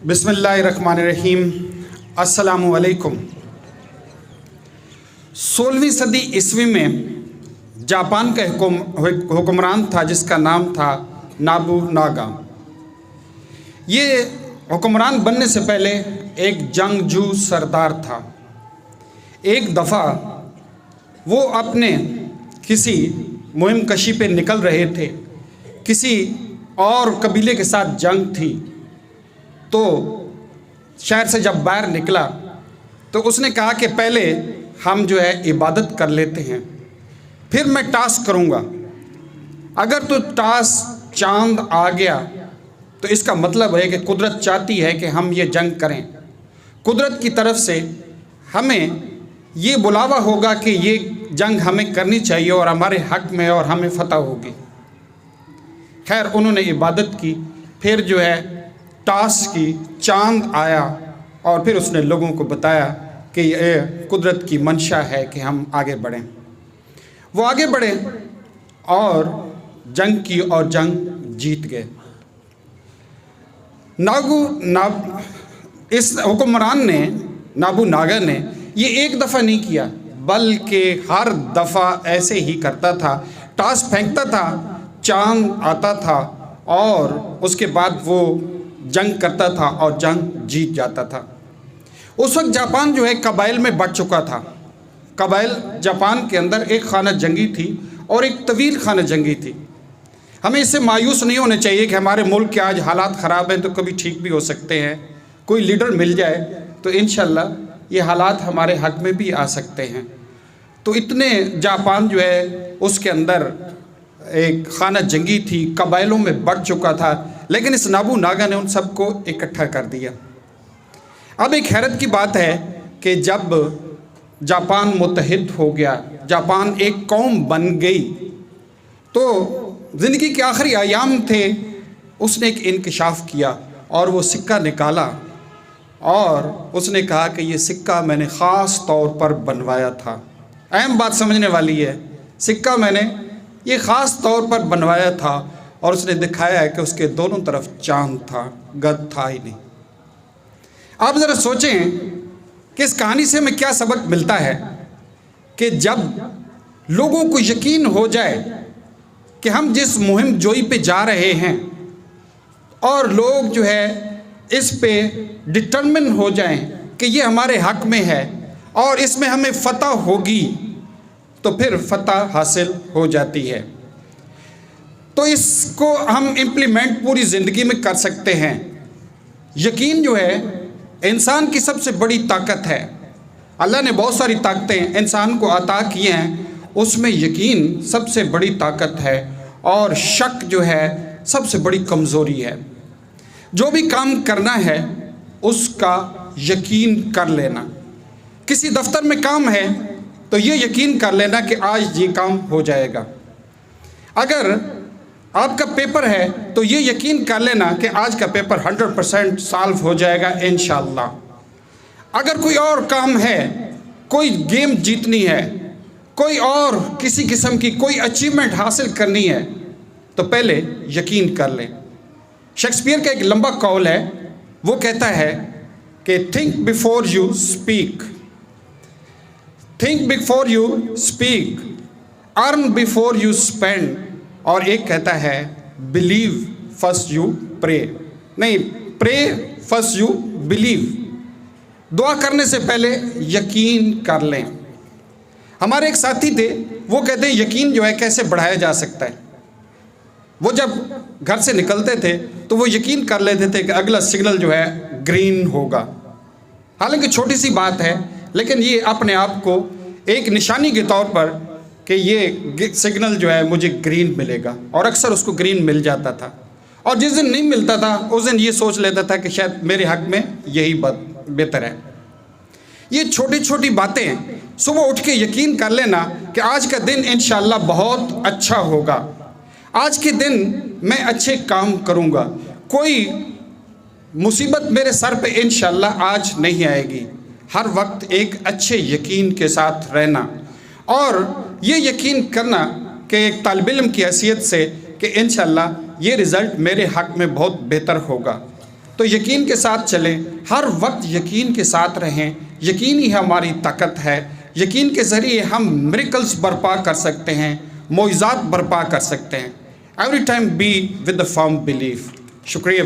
بسم اللہ الرحمن الرحیم۔ السلام علیکم۔ 16ویں صدی عیسوی میں جاپان کا حکمران تھا جس کا نام تھا نابوناگا۔ یہ حکمران بننے سے پہلے ایک جنگجو سردار تھا۔ ایک دفعہ وہ اپنے کسی مہم کشی پہ نکل رہے تھے، کسی اور قبیلے کے ساتھ جنگ تھی، تو شہر سے جب باہر نکلا تو اس نے کہا کہ پہلے ہم عبادت کر لیتے ہیں، پھر میں ٹاس کروں گا۔ اگر تو ٹاس چاند آ گیا تو اس کا مطلب ہے کہ قدرت چاہتی ہے کہ ہم یہ جنگ کریں، قدرت کی طرف سے ہمیں یہ بلاوا ہوگا کہ یہ جنگ ہمیں کرنی چاہیے اور ہمارے حق میں اور ہمیں فتح ہوگی۔ خیر انہوں نے عبادت کی، پھر ٹاس کی، چاند آیا اور پھر اس نے لوگوں کو بتایا کہ یہ قدرت کی منشا ہے کہ ہم آگے بڑھیں۔ وہ آگے بڑھے اور جنگ کی اور جنگ جیت گئے۔ اس حکمران نے نابوناگا نے یہ ایک دفعہ نہیں کیا بلکہ ہر دفعہ ایسے ہی کرتا تھا، ٹاس پھینکتا تھا، چاند آتا تھا اور اس کے بعد وہ جنگ کرتا تھا اور جنگ جیت جاتا تھا۔ اس وقت جاپان قبائل میں بٹ چکا تھا۔ قبائل جاپان کے اندر ایک خانہ جنگی تھی اور ایک طویل خانہ جنگی تھی۔ ہمیں اس سے مایوس نہیں ہونے چاہیے کہ ہمارے ملک کے آج حالات خراب ہیں تو کبھی ٹھیک بھی ہو سکتے ہیں، کوئی لیڈر مل جائے تو انشاءاللہ یہ حالات ہمارے حق میں بھی آ سکتے ہیں۔ تو اتنے جاپان اس کے اندر ایک خانہ جنگی تھی، قبائلوں میں بٹ چکا تھا، لیکن اس نابوناگا نے ان سب کو اکٹھا کر دیا۔ اب ایک حیرت کی بات ہے کہ جب جاپان متحد ہو گیا، جاپان ایک قوم بن گئی، تو زندگی کے آخری ایام تھے، اس نے ایک انکشاف کیا اور وہ سکہ نکالا اور اس نے کہا کہ یہ سکہ میں نے خاص طور پر بنوایا تھا۔ اہم بات سمجھنے والی ہے، سکہ میں نے یہ خاص طور پر بنوایا تھا اور اس نے دکھایا ہے کہ اس کے دونوں طرف چاند تھا، گد تھا ہی نہیں۔ آپ ذرا سوچیں کہ اس کہانی سے ہمیں کیا سبق ملتا ہے کہ جب لوگوں کو یقین ہو جائے کہ ہم جس مہم جوئی پہ جا رہے ہیں اور لوگ اس پہ ڈٹرمن ہو جائیں کہ یہ ہمارے حق میں ہے اور اس میں ہمیں فتح ہوگی، تو پھر فتح حاصل ہو جاتی ہے۔ تو اس کو ہم امپلیمنٹ پوری زندگی میں کر سکتے ہیں۔ یقین انسان کی سب سے بڑی طاقت ہے۔ اللہ نے بہت ساری طاقتیں انسان کو عطا کی ہیں، اس میں یقین سب سے بڑی طاقت ہے اور شک سب سے بڑی کمزوری ہے۔ جو بھی کام کرنا ہے اس کا یقین کر لینا۔ کسی دفتر میں کام ہے تو یہ یقین کر لینا کہ آج یہ کام ہو جائے گا۔ اگر آپ کا پیپر ہے تو یہ یقین کر لینا کہ آج کا پیپر 100% سالو ہو جائے گا انشاءاللہ۔ اگر کوئی اور کام ہے، کوئی گیم جیتنی ہے، کوئی اور کسی قسم کی کوئی اچیومنٹ حاصل کرنی ہے تو پہلے یقین کر لیں۔ شیکسپیئر کا ایک لمبا قول ہے، وہ کہتا ہے کہ think before you speak, think before you speak, earn before you spend, اور ایک کہتا ہے بلیو فرسٹ یو پرے، نہیں پرے فرسٹ یو بلیو، دعا کرنے سے پہلے یقین کر لیں۔ ہمارے ایک ساتھی تھے، وہ کہتے ہیں یقین کیسے بڑھایا جا سکتا ہے۔ وہ جب گھر سے نکلتے تھے تو وہ یقین کر لیتے تھے کہ اگلا سگنل گرین ہوگا۔ حالانکہ چھوٹی سی بات ہے لیکن یہ اپنے آپ کو ایک نشانی کے طور پر کہ یہ سگنل مجھے گرین ملے گا، اور اکثر اس کو گرین مل جاتا تھا، اور جس دن نہیں ملتا تھا اس دن یہ سوچ لیتا تھا کہ شاید میرے حق میں یہی بہتر ہے۔ یہ چھوٹی چھوٹی باتیں، صبح اٹھ کے یقین کر لینا کہ آج کا دن انشاءاللہ بہت اچھا ہوگا، آج کے دن میں اچھے کام کروں گا، کوئی مصیبت میرے سر پہ انشاءاللہ آج نہیں آئے گی۔ ہر وقت ایک اچھے یقین کے ساتھ رہنا اور یہ یقین کرنا کہ ایک طالب علم کی حیثیت سے کہ انشاءاللہ یہ رزلٹ میرے حق میں بہت بہتر ہوگا۔ تو یقین کے ساتھ چلیں، ہر وقت یقین کے ساتھ رہیں، یقین ہی ہماری طاقت ہے، یقین کے ذریعے ہم میریکلز برپا کر سکتے ہیں، معجزات برپا کر سکتے ہیں۔ Every time be with the firm belief. شکریہ۔